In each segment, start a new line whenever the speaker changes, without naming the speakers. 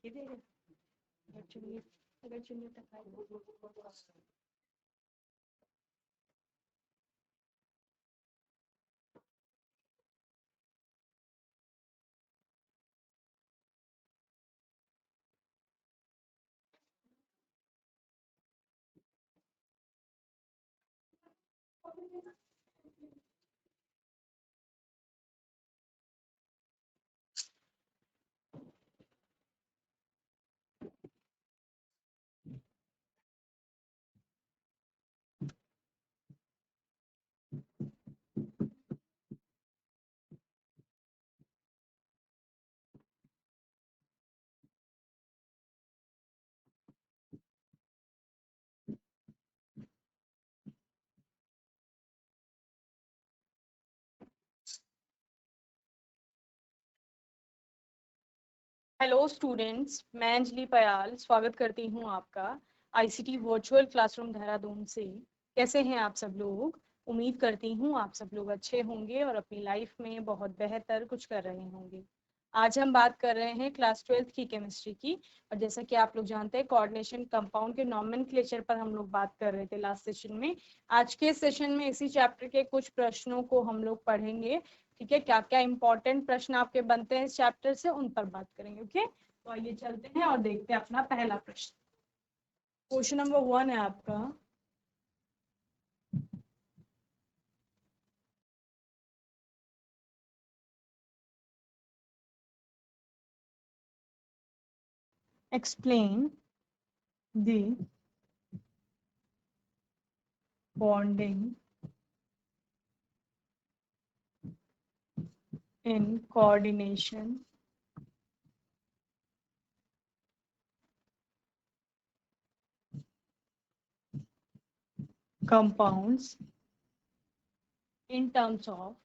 दे रहे अगर चुन्नी तक हेलो स्टूडेंट्स, मैं अंजलि पयाल स्वागत करती हूँ आपका आईसीटी वर्चुअल क्लासरूम देहरादून से। कैसे हैं आप सब लोग? उम्मीद करती हूँ आप सब लोग अच्छे होंगे और अपनी लाइफ में बहुत बेहतर कुछ कर रहे होंगे। आज हम बात कर रहे हैं क्लास 12th की केमिस्ट्री की, और जैसा कि आप लोग जानते हैं कोऑर्डिनेशन कंपाउंड के नॉमेनक्लेचर पर हम लोग बात कर रहे थे लास्ट सेशन में। आज के सेशन में इसी चैप्टर के कुछ प्रश्नों को हम लोग पढ़ेंगे। ठीक है, क्या क्या इंपॉर्टेंट प्रश्न आपके बनते हैं इस चैप्टर से, उन पर बात करेंगे। ओके, तो आइए चलते हैं और देखते हैं अपना पहला प्रश्न। क्वेश्चन नंबर 1 है आपका, explain the bonding in coordination compounds in terms of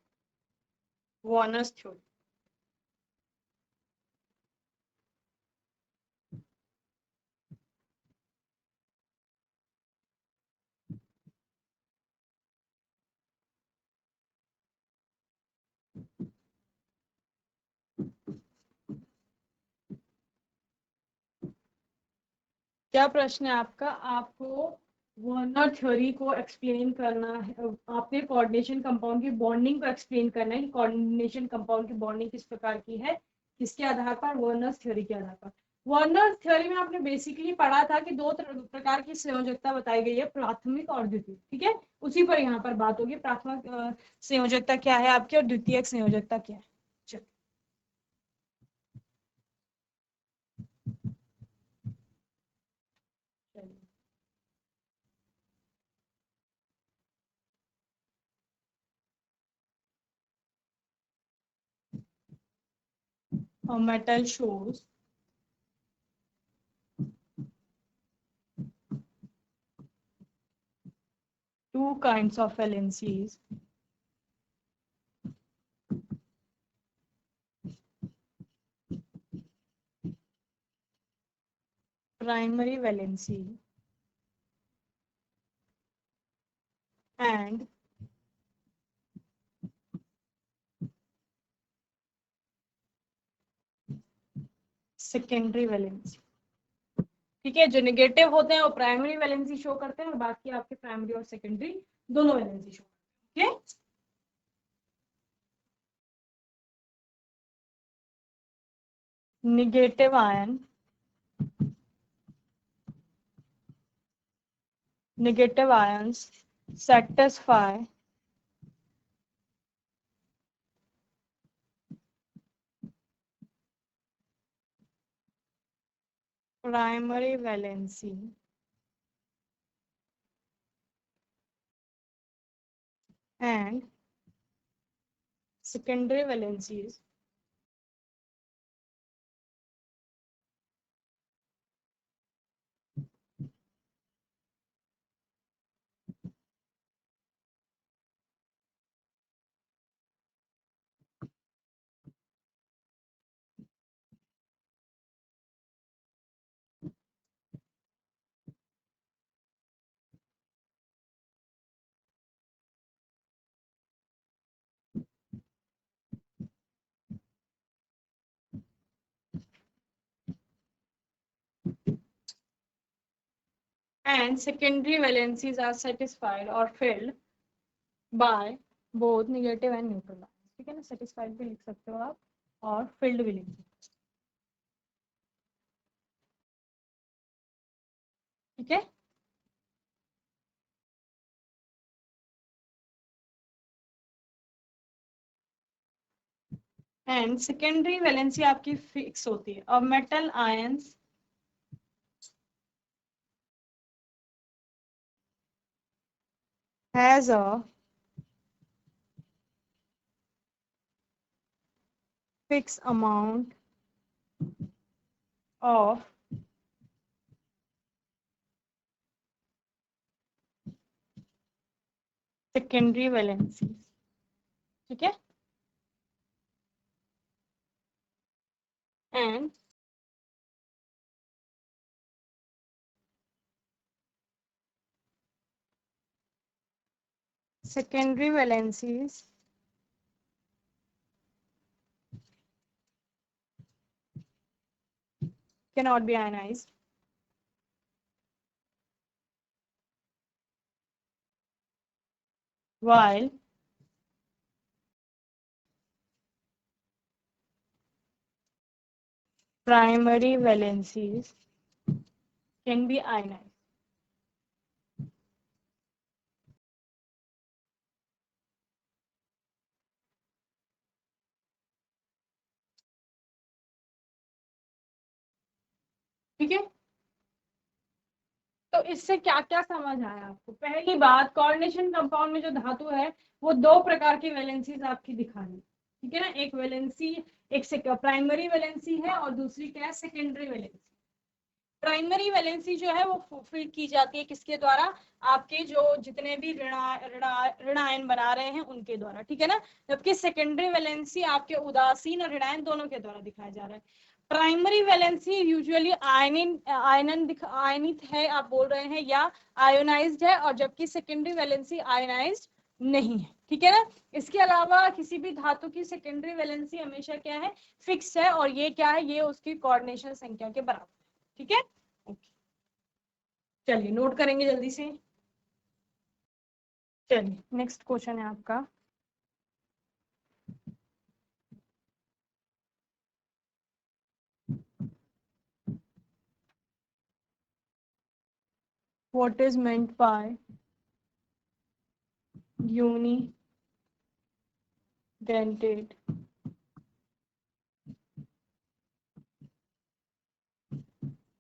Warner's theory. क्या प्रश्न है आपका? आपको वर्नर थ्योरी को एक्सप्लेन करना है, आपने कोऑर्डिनेशन कंपाउंड की बॉन्डिंग को एक्सप्लेन करना है कि कोऑर्डिनेशन कंपाउंड की बॉन्डिंग किस प्रकार की है, किसके आधार पर? वर्नर थ्योरी के आधार पर। वर्नर थ्योरी में आपने बेसिकली पढ़ा था कि दो प्रकार की संयोजकता बताई गई है, प्राथमिक और द्वितीय। ठीक है, उसी पर यहाँ पर बात होगी। प्राथमिक संयोजकता क्या है आपकी और द्वितीयक संयोजकता क्या है। चलिए, a metal shows two kinds of valencies. Primary valency and secondary valency। ठीक है, जो नेगेटिव होते हैं वो प्राइमरी वैलेंसी शो करते हैं और बाकी आपके प्राइमरी और सेकेंडरी दोनों वैलेंसी शो करते हैं। Okay, negative ion negative ions satisfy primary valency and secondary valencies and secondary valencies are satisfied or filled by both negative and neutral ions. ठीक है ना, satisfied भी लिख सकते हो आप और filled भी लिख सकते हो, ठीक है। एंड सेकेंडरी वैलेंसी आपकी फिक्स होती है, और metal ions has a fix amount of secondary valency, ठीक है। And secondary valencies cannot be ionized, while primary valencies can be ionized. ठीक है, तो इससे क्या क्या समझ आया आपको? पहली बात, कोऑर्डिनेशन कंपाउंड में जो धातु है वो दो प्रकार की वैलेंसीज आपकी दिखानी, ठीक है ना। एक वैलेंसी, एक प्राइमरी वैलेंसी है और दूसरी क्या है, सेकेंडरी वैलेंसी। प्राइमरी वैलेंसी जो है वो फुलफिल की जाती है किसके द्वारा, आपके जो जितने भी ऋण आयन बना रहे हैं उनके द्वारा, ठीक है ना। जबकि सेकेंडरी वैलेंसी आपके उदासीन और ऋणायन दोनों के द्वारा दिखाया जा रहा है। प्राइमरी वैलेंसी यूजुअली आयनित है आप बोल रहे हैं, या आयोनाइज्ड है, और जबकि सेकेंडरी वैलेंसी आयोनाइज्ड नहीं है, ठीक है ना। इसके अलावा किसी भी धातु की सेकेंडरी वैलेंसी हमेशा क्या है, फिक्स है, और ये क्या है, ये उसकी कोऑर्डिनेशन संख्या के बराबर, ठीक है। ओके, चलिए नोट करेंगे जल्दी से। चलिए नेक्स्ट क्वेश्चन है आपका, what is meant by unidentate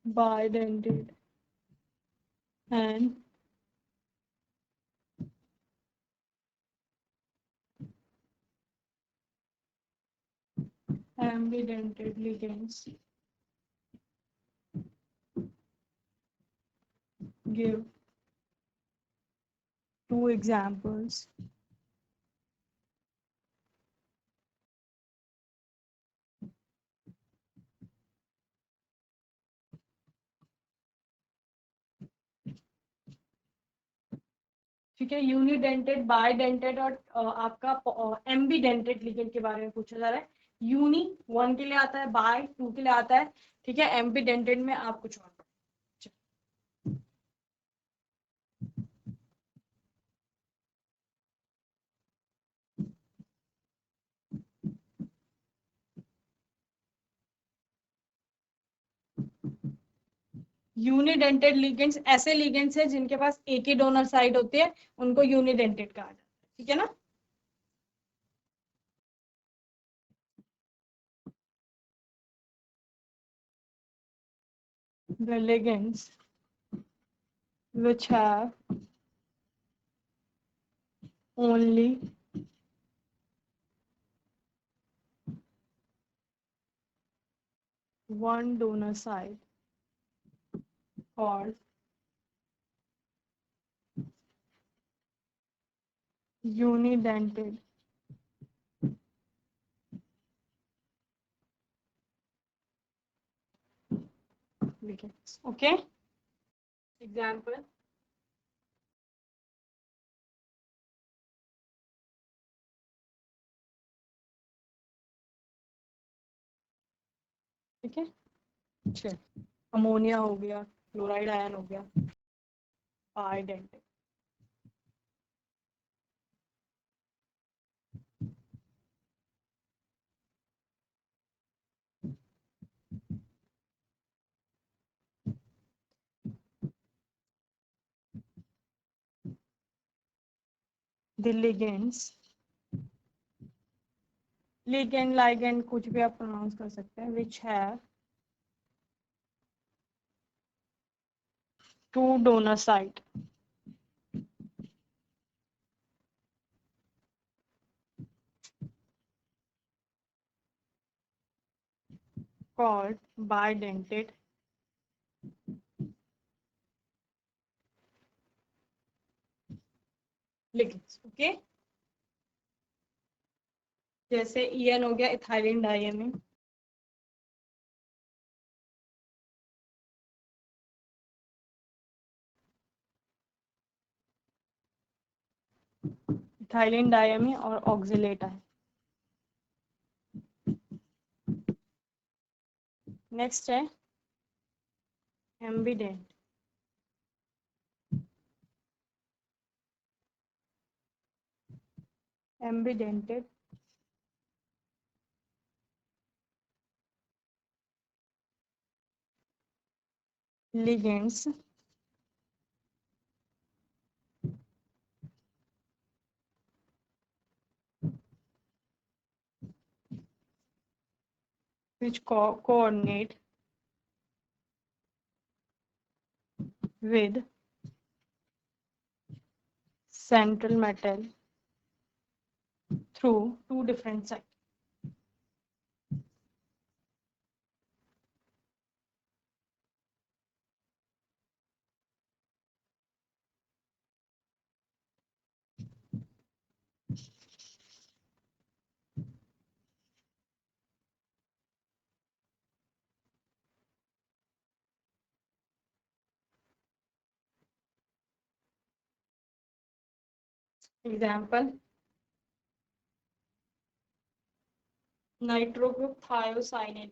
bidentate and ambidentate ligands? Give 2 examples. ठीक है, यूनिडेंटेड, बाइडेंटेड और आपका एम्बीडेंटेड लिगेंड के बारे में पूछा जा रहा है। यूनी 1 के लिए आता है, बाय 2 के लिए आता है, ठीक है। एम्बीडेंटेड में आप कुछ और। यूनिडेंटेड लिगेंड्स ऐसे लिगेंड्स है जिनके पास एक ही डोनर साइड होती है, उनको यूनिडेंटेड कहा जाता है, ठीक है ना। The ligands which have only one donor side called unidentate ligands. Okay, example. ठीक है, चल, अमोनिया हो गया, क्लोराइड आयन हो गया, bidentate. The ligands, ligand ligand कुछ भी आप प्रोनाउंस कर सकते हैं, which have two donor site called bidentate ligands. Okay, जैसे EN हो गया इथाइलिन डाइमीन, इथाइलिन डाइमीन और ऑक्सिलेट है। नेक्स्ट है ambient, ambidentate ligands which coordinate with central metal through two different sites. Example, nitro group thiocyanate,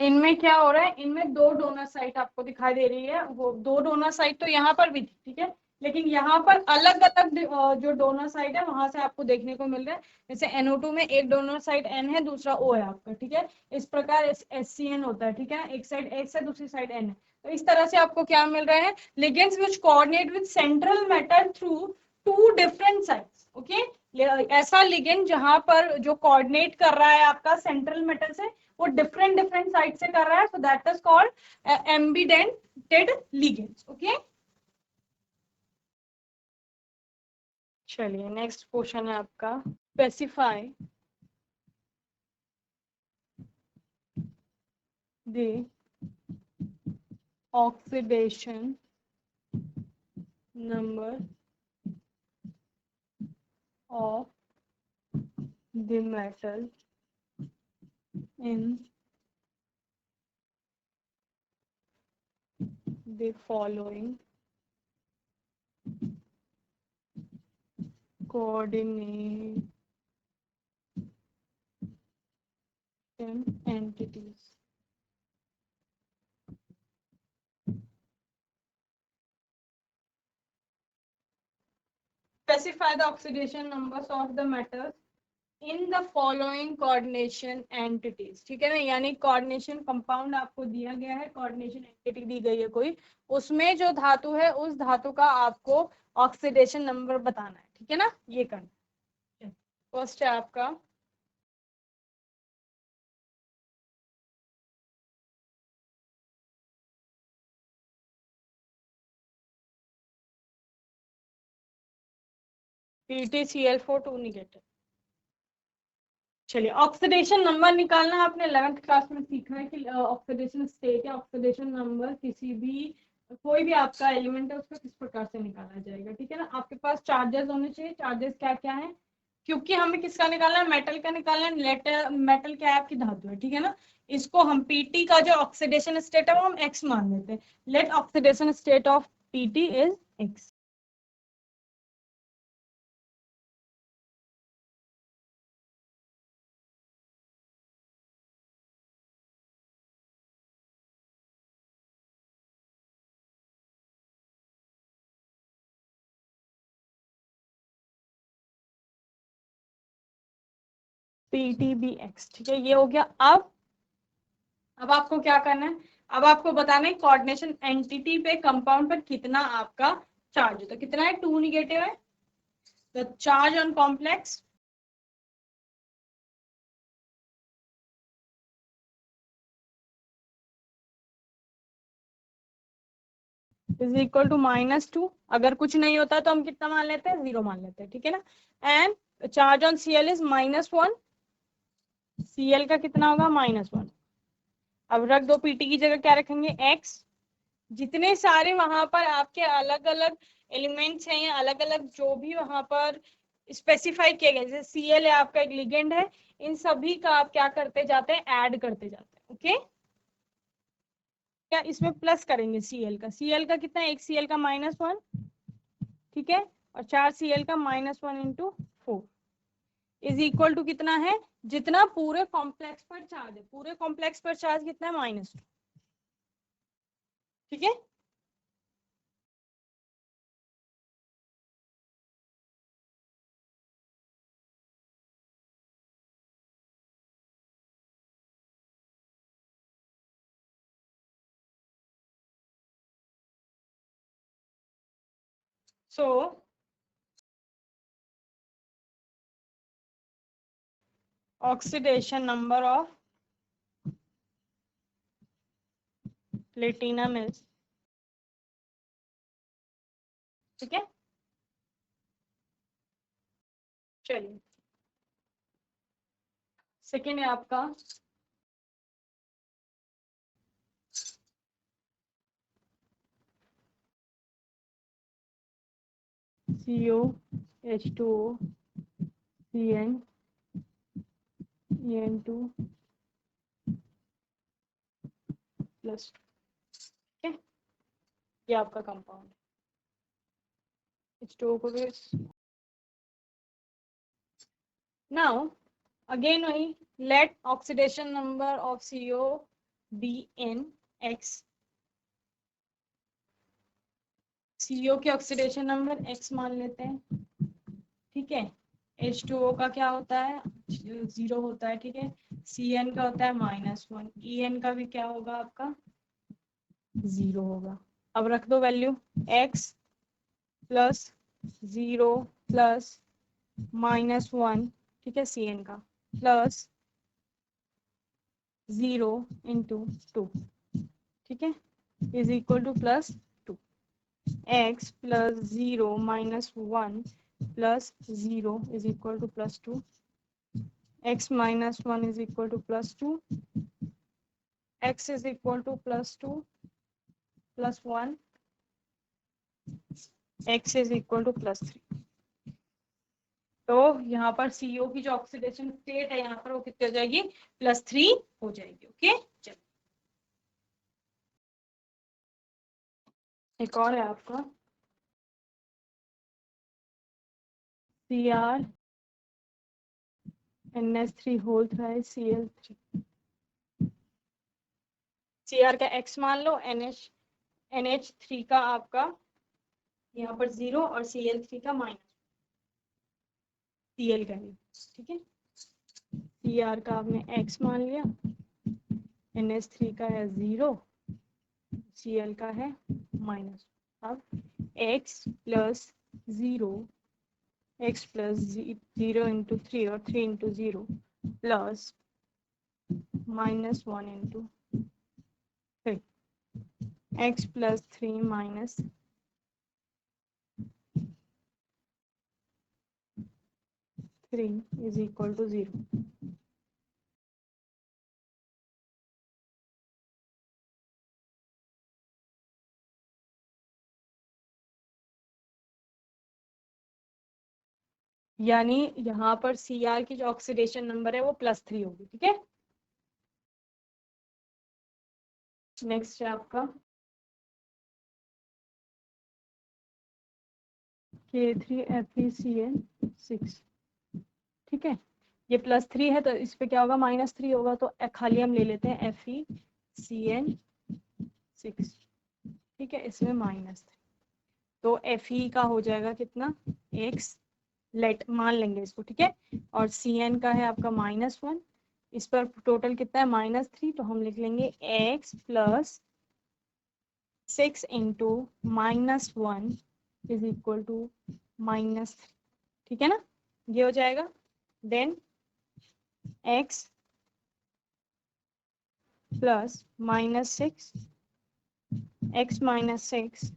इनमें क्या हो रहा है, इनमें दो डोनर साइट आपको दिखाई दे रही है, वो दो डोनर साइट तो यहाँ पर भी थी, ठीक है, लेकिन यहाँ पर अलग अलग जो डोनर साइट है वहां से आपको देखने को मिल रहा है। जैसे NO2 में एक डोनर साइट N है, दूसरा O है आपका, ठीक है, इस प्रकार HCN होता है, ठीक है, एक साइड X है, दूसरी साइड N है। तो इस तरह से आपको क्या मिल रहा है, ligands which coordinate with central metal through two different sites. Okay, ऐसा लिगेंड जहां पर जो कोऑर्डिनेट कर रहा है आपका सेंट्रल मेटल से, वो डिफरेंट डिफरेंट साइड से कर रहा है, so that is called ambidentate ligands. Okay, चलिए नेक्स्ट क्वेश्चन है आपका, specify the oxidation number of the metal in the following coordination entities. Specify the oxidation numbers of the metals in the following coordination entities. ठीक है ना, यानी coordination compound आपको दिया गया है, कोऑर्डिनेशन एंटिटी दी गई है कोई, उसमें जो धातु है उस धातु का आपको ऑक्सीडेशन नंबर बताना है। ठीक है ना, ये करना। फर्स्ट है आपका PtCl4 2 निगेटिव। चलिए, ऑक्सीडेशन नंबर निकालना आपने 11th क्लास में सीखा है कि ऑक्सीडेशन स्टेट या ऑक्सीडेशन नंबर किसी भी कोई भी आपका एलिमेंट है उसका किस प्रकार से निकाला जाएगा। ठीक है ना, आपके पास चार्जेस होने चाहिए। चार्जेस क्या क्या है, क्योंकि हमें किसका निकालना है, मेटल का निकालना है। मेटल क्या है, आपकी धातु है। ठीक है ना, इसको हम पीटी का जो ऑक्सीडेशन स्टेट है वो हम एक्स मान लेते हैं। Let oxidation state of PT is x. PTBX, ठीक है, ये हो गया। अब आपको क्या करना है, अब आपको बताना है कोऑर्डिनेशन एंटिटी पे कंपाउंड पर कितना आपका चार्ज है। तो कितना है, 2 नेगेटिव है। The charge on complex is equal to -2। अगर कुछ नहीं होता तो हम कितना मान लेते हैं, 0 मान लेते हैं, ठीक है ना। And charge on Cl is -1। Cl का कितना होगा, -1। अब रख दो, पीटी की जगह क्या रखेंगे, x। जितने सारे वहां पर आपके अलग अलग एलिमेंट्स हैं या अलग अलग जो भी वहां पर स्पेसिफाई किए गए, जैसे Cl है आपका एक लिगेंड है, इन सभी का आप क्या करते जाते हैं, ऐड करते जाते हैं। ओके, क्या इसमें प्लस करेंगे Cl का कितना है, एक Cl का -1, ठीक है, और 4 Cl का -1 इंटू 4 इज इक्वल टू कितना है, जितना पूरे कॉम्प्लेक्स पर चार्ज है, पूरे कॉम्प्लेक्स पर चार्ज कितना है, -2, ठीक है। सो oxidation number of platinum is, ठीक है, चलिए। सेकेंड है आपका CO H2O CN En2 plus, ठीक है, ये आपका कंपाउंड H2O को भी। नाउ अगेन वही, let oxidation number of CO be NX। CO के ऑक्सीडेशन नंबर X मान लेते हैं, ठीक है। H2O का क्या होता है, 0 होता है, ठीक है। CN का होता है -1, EN का भी क्या होगा आपका, 0 होगा। अब रख दो वैल्यू, X प्लस 0 प्लस -1, ठीक है, CN का प्लस 0 इंटू 2, ठीक है, is equal to +2। X plus 0 -1 plus 0 is equal to +2। X -1 is equal to +2, X is equal to +2 plus 1, X is equal to +3। तो यहाँ पर CO की जो ऑक्सीडेशन स्टेट है यहाँ पर वो कितनी हो जाएगी, +3 हो जाएगी। ओके, चलो एक और है आपका Cr NH3 whole thrice Cl3। Cr का X मान लो, NH3 का आपका यहाँ पर 0 और Cl3 का -Cl का नहीं, ठीक है। Cr का आपने X मान लिया, NH3 का है 0, Cl का है -। अब x plus 0, x plus 0 into 3 और 3 into 0 plus -1 into 3, x plus 3 minus 3 is equal to 0। यानी यहाँ पर Cr की जो ऑक्सीडेशन नंबर है वो +3 होगी, ठीक है। नेक्स्ट है आपका K3FeCl6, ठीक है। ये +3 है तो इस पे क्या होगा, -3 होगा, तो खाली हम ले लेते हैं FeCl6, ठीक है, इसमें -3, तो Fe का हो जाएगा कितना, X लेट मान लेंगे इसको, ठीक है। और Cn का है आपका -1, इस पर टोटल कितना है -3, तो हम लिख लेंगे x plus 6 into -1 is equal to -3, ठीक है ना, ये हो जाएगा। Then x plus -6 x -6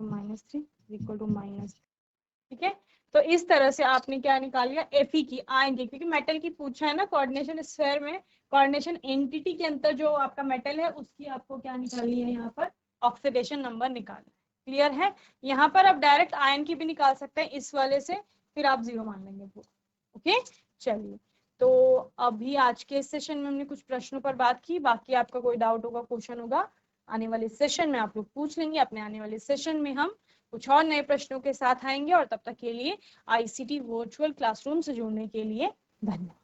-3 equal to -3, ठीक है। तो इस तरह से आपने क्या निकाल लिया, Fe की आएंगे, क्योंकि मेटल की पूछा है ना कोऑर्डिनेशन स्फीयर में, कोऑर्डिनेशन एंटिटी के अंदर जो आपका मेटल है उसकी आपको क्या निकालनी है, यहाँ पर ऑक्सीडेशन नंबर निकालना है। क्लियर है। यहाँ पर आप डायरेक्ट आयन की भी निकाल सकते हैं इस वाले से, फिर आप 0 मान लेंगे वो। ओके, चलिए। तो अभी आज के सेशन में हमने कुछ प्रश्नों पर बात की, बाकी आपका कोई डाउट होगा, क्वेश्चन होगा, आने वाले सेशन में आप लोग पूछ लेंगे। अपने आने वाले सेशन में हम कुछ और नए प्रश्नों के साथ आएंगे, और तब तक के लिए ICT वर्चुअल क्लासरूम से जुड़ने के लिए धन्यवाद।